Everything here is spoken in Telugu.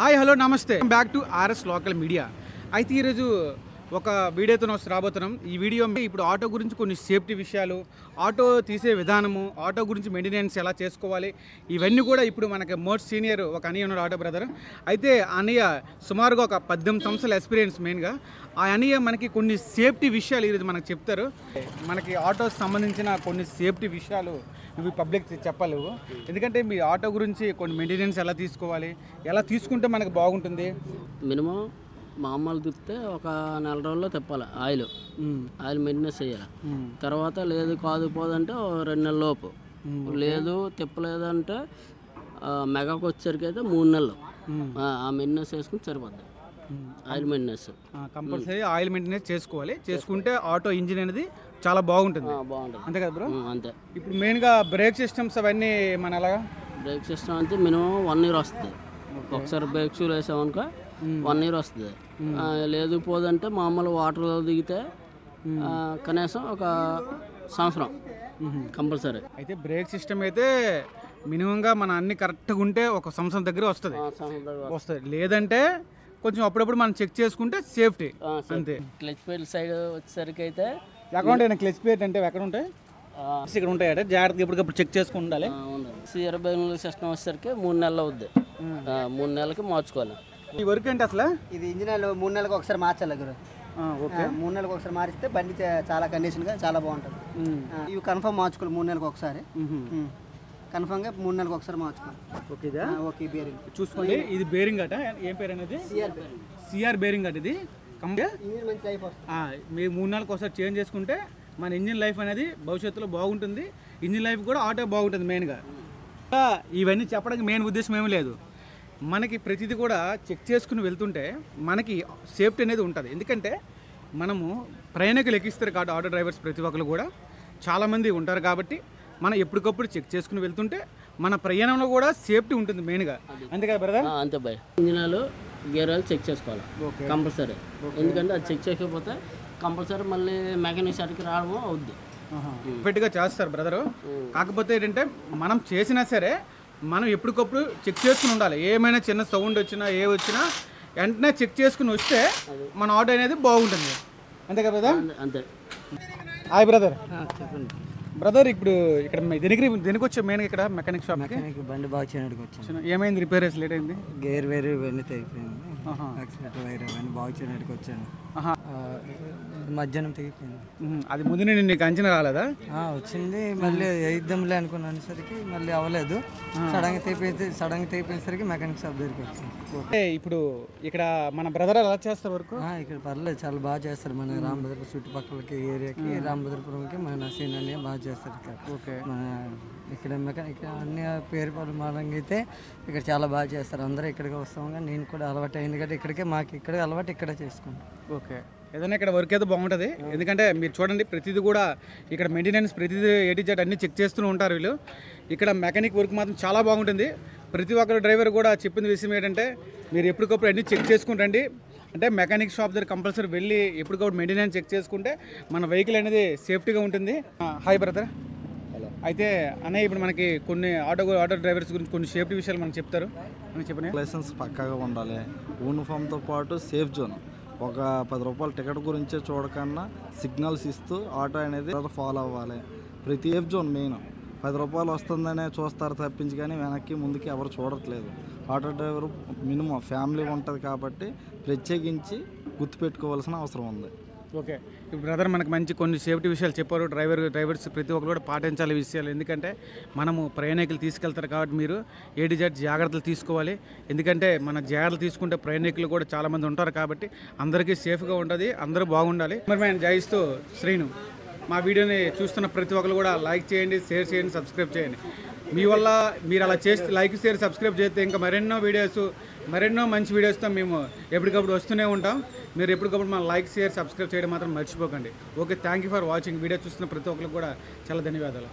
హాయ్ హలో నమస్తే back to RS local media. అయితే ఈరోజు ఒక వీడియోతో రాబోతున్నాం. ఈ వీడియో ఇప్పుడు ఆటో గురించి కొన్ని సేఫ్టీ విషయాలు, ఆటో తీసే విధానము, ఆటో గురించి మెయింటెనెన్స్ ఎలా చేసుకోవాలి, ఇవన్నీ కూడా ఇప్పుడు మనకి మోస్ట్ సీనియర్ ఒక అన్నయ్య ఉన్నాడు, ఆటో బ్రదర్. అయితే అన్నయ్య సుమారుగా ఒక 18 సంవత్సరాల ఎక్స్పీరియన్స్ మెయిన్గా. ఆ అన్నయ్య మనకి కొన్ని సేఫ్టీ విషయాలు ఈరోజు మనకు చెప్తారు. మనకి ఆటో సంబంధించిన కొన్ని సేఫ్టీ విషయాలు ఇవి పబ్లిక్ చెప్పాలి. ఎందుకంటే మీ ఆటో గురించి కొన్ని మెయింటెనెన్స్ ఎలా తీసుకోవాలి, ఎలా తీసుకుంటే మనకు బాగుంటుంది. మినిమం మామూలు తిప్పితే ఒక నెల రోజుల్లో తిప్పాలి. ఆయిల్ మెయింటెనెన్స్ చేయాలి. తర్వాత లేదు కాదు పోదంటే 2 నెలల లోపు, లేదు తిప్పలేదంటే మెగాకు వచ్చేసరికి అయితే 3 నెలలు ఆ మెయింటెనెన్స్ చేసుకుని సరిపోద్ది. Oil maintenance compulsory oil maintenance చేసుకోవాలి. చేసుకుంటే ఆటో ఇంజిన్ అనేది చాలా బాగుంటుంది. అంతే కదా బ్రో? అంతే. ఇప్పుడు మెయిన్గా బ్రేక్ సిస్టమ్స్ అవన్నీ మన అలాగా బ్రేక్ సిస్టమ్ అంటే మినిమం 1 year వస్తుంది. ఒకసారి బ్రేక్ షూలు వేసామనుకో 1 year వస్తుంది. లేదు పోదంటే మామూలు వాటర్లో దిగితే కనీసం ఒక సంవత్సరం కంపల్సరీ. అయితే బ్రేక్ సిస్టమ్ అయితే మినిమంగా మన అన్ని కరెక్ట్గా ఉంటే ఒక సంవత్సరం దగ్గర వస్తుంది. లేదంటే కొంచెం అప్పుడప్పుడు మనం చెక్ చేసుకుంటే సేఫ్టీ అంతే. క్లచ్ ప్లేట్ సైడ్ వచ్చేసరికి అయితే ఎక్కడ ఉంటాయి క్లచ్ ప్లేట్ అంటే ఎక్కడ ఉంటాయి? ఇక్కడ ఉంటాయట, జాగ్రత్తగా ఎప్పటికప్పుడు చెక్ చేసుకుని ఉండాలి. సిఆర్ బెంగళూరు సిస్టమ్ వచ్చేసరికి 3 నెలలు అవుద్ది. 3 నెలలకి మార్చుకోవాలి. ఈ వర్క్ ఏంటి అసలు? ఇది ఇంజిన్ 3 నెలలకు ఒకసారి మార్చాలి గురు. ఓకే, 3 నెలలకు ఒకసారి మారిస్తే బండి చాలా కండిషన్గా చాలా బాగుంటుంది. ఇవి కన్ఫర్మ్ మార్చుకోవాలి 3 నెలలకు ఒకసారి. కన్ఫర్మ్గా 3 నెలలకు ఒకసారి మార్చుకోవాలి. ఓకే బేరింగ్ చూసుకోండి. ఇది బేరింగ్ అట. ఏం పేరు అనేది? సిఆర్ బేరింగ్ అట. ఇది మీరు 3 నెలలకు ఒకసారి చేంజ్ చేసుకుంటే మన ఇంజిన్ లైఫ్ అనేది భవిష్యత్తులో బాగుంటుంది. ఇంజిన్ లైఫ్ కూడా ఆటో బాగుంటుంది. మెయిన్గా ఇవన్నీ చెప్పడానికి మెయిన్ ఉద్దేశం ఏమీ లేదు. మనకి ప్రతిదీ కూడా చెక్ చేసుకుని వెళ్తుంటే మనకి సేఫ్టీ అనేది ఉంటుంది. ఎందుకంటే మనము ప్రయాణికులు ఎక్కిస్తారు కాబట్టి ఆటో డ్రైవర్స్ ప్రతి ఒక్కరు కూడా చాలామంది ఉంటారు కాబట్టి మనం ఎప్పటికప్పుడు చెక్ చేసుకుని వెళ్తుంటే మన ప్రయాణంలో కూడా సేఫ్టీ ఉంటుంది మెయిన్గా. అంతే కదా బ్రదర్? అంతే బాయ్. ఇంజినాలు గేర్ ఆయిల్ చెక్ చేసుకోవాలి కంపల్సరీ. ఎందుకంటే అది చెక్ చేయకపోతే కంపల్సరీ మళ్ళీ మెకానిక్ షాట్కి రావడం అవుద్ది. పర్ఫెక్ట్గా చేస్తారు బ్రదరు. కాకపోతే ఏంటంటే మనం చేసినా సరే మనం ఎప్పటికప్పుడు చెక్ చేసుకుని ఉండాలి. ఏమైనా చిన్న సౌండ్ వచ్చినా వచ్చినా వెంటనే చెక్ చేసుకుని వస్తే మన ఆటో అనేది బాగుంటుంది. అంతే కదా బ్రదర్? అంతే. Hi brother. చెప్పండి బ్రదర్. ఇప్పుడు ఇక్కడ దేనికి వచ్చా మెయిన్గా? ఇక్కడ మెకానిక్ షాప్. బండి బాగా చేయడానికి వచ్చాను. ఏమైంది? రిపేర్స్ లేట్ అయింది? గేర్ వేరు ఇవన్నీ తెగిపోయింది. యాక్సిడెంట్ వైర్ అవన్నీ బాగా చేయడానికి వచ్చాను. మధ్యాహ్నం తెగిపోయింది. అది ముందు నేను నీకు అంచనా రాలేదా? వచ్చింది. మళ్ళీ వేద్దాంలే అనుకున్నాసరికి మళ్ళీ అవ్వలేదు. సడన్గా తెగిపోయేసరికి మెకానిక్ షాప్ దగ్గరికి వచ్చాను. ఇప్పుడు ఇక్కడ మన బ్రదర్ ఎలా చేస్తారు వరకు? ఇక్కడ పర్లేదు, చాలా బాగా చేస్తారు. మన రామభద్రపురం చుట్టుపక్కలకి ఏరియాకి, రామభద్రపురంకి మన సీనియర్ని బాగా చేస్తారు ఇక్కడ. ఓకే. మన ఇక్కడ మెకానిక్ అన్ని పేరు మాలంగా అయితే ఇక్కడ చాలా బాగా చేస్తారు. అందరూ ఇక్కడికి వస్తాం. నేను కూడా అలవాటు అయింది కాబట్టి ఇక్కడికే మాకు ఇక్కడ అలవాటు ఇక్కడే చేసుకుంటాం. ఓకే. ఏదైనా ఇక్కడ వర్క్ అయితే బాగుంటుంది. ఎందుకంటే మీరు చూడండి, ప్రతిదీ కూడా ఇక్కడ మెయింటెనెన్స్ ప్రతిదీ ఏటీజెడ్ అన్నీ చెక్ చేస్తూ ఉంటారు వీళ్ళు. ఇక్కడ మెకానిక్ వర్క్ మాత్రం చాలా బాగుంటుంది. ప్రతి ఒక్కరు డ్రైవర్ కూడా చెప్పింది విషయం ఏంటంటే మీరు ఎప్పటికప్పుడు అన్నీ చెక్ చేసుకుని రండి. అంటే మెకానిక్ షాప్ దగ్గర కంపల్సరీ వెళ్ళి ఎప్పటికప్పుడు మెయింటెనెన్స్ చెక్ చేసుకుంటే మన వెహికల్ అనేది సేఫ్టీగా ఉంటుంది. Hi brother. అయితే అన్నయ్య, ఇప్పుడు మనకి కొన్ని ఆటో డ్రైవర్స్ గురించి కొన్ని సేఫ్టీ విషయాలు మనకు చెప్తారు అని చెప్పిన. లైసెన్స్ పక్కాగా ఉండాలి. యూనిఫామ్తో పాటు సేఫ్ జోన్. ఒక 10 రూపాయల టికెట్ గురించే చూడకన్నా సిగ్నల్స్ ఇస్తూ ఆటో అనేది ఫాలో అవ్వాలి. ప్రతి సేఫ్ జోన్ మెయిన్. 10 రూపాయలు వస్తుందనే చూస్తారు తప్పించి, కానీ వెనక్కి ముందుకి ఎవరు చూడట్లేదు. ఆటో డ్రైవర్ మినిమం ఫ్యామిలీ ఉంటుంది కాబట్టి ప్రత్యేకించి గుర్తుపెట్టుకోవాల్సిన అవసరం ఉంది. ఓకే. ఇప్పుడు బ్రదర్ మనకు మంచి కొన్ని సేఫ్టీ విషయాలు చెప్పారు. డ్రైవర్స్ ప్రతి ఒక్కరు కూడా పాటించాలి విషయాలు. ఎందుకంటే మనము ప్రయాణికులు తీసుకెళ్తారు కాబట్టి మీరు ఏటీజెడ్ జాగ్రత్తలు తీసుకోవాలి. ఎందుకంటే మన జాగ్రత్తలు తీసుకుంటే ప్రయాణికులు కూడా చాలామంది ఉంటారు కాబట్టి అందరికీ సేఫ్గా ఉంటుంది, అందరూ బాగుండాలి. మరి మేము జయిస్తూ శ్రీను, మా వీడియోని చూస్తున్న ప్రతి ఒక్కరు కూడా లైక్ చేయండి, షేర్ చేయండి, సబ్స్క్రైబ్ చేయండి. మీ వల్ల మీరు అలా చేస్తే, లైక్ షేర్ సబ్స్క్రైబ్ చేస్తే ఇంకా మరెన్నో మంచి వీడియోస్తో మేము ఎప్పటికప్పుడు వస్తూనే ఉంటాం. మీరు ఎప్పటికప్పుడు మన లైక్ షేర్ సబ్స్క్రైబ్ చేయడం మాత్రం మర్చిపోకండి. Okay, thank you for watching. Video చూస్తున్న ప్రతి ఒక్కరికి కూడా చాలా ధన్యవాదాలు.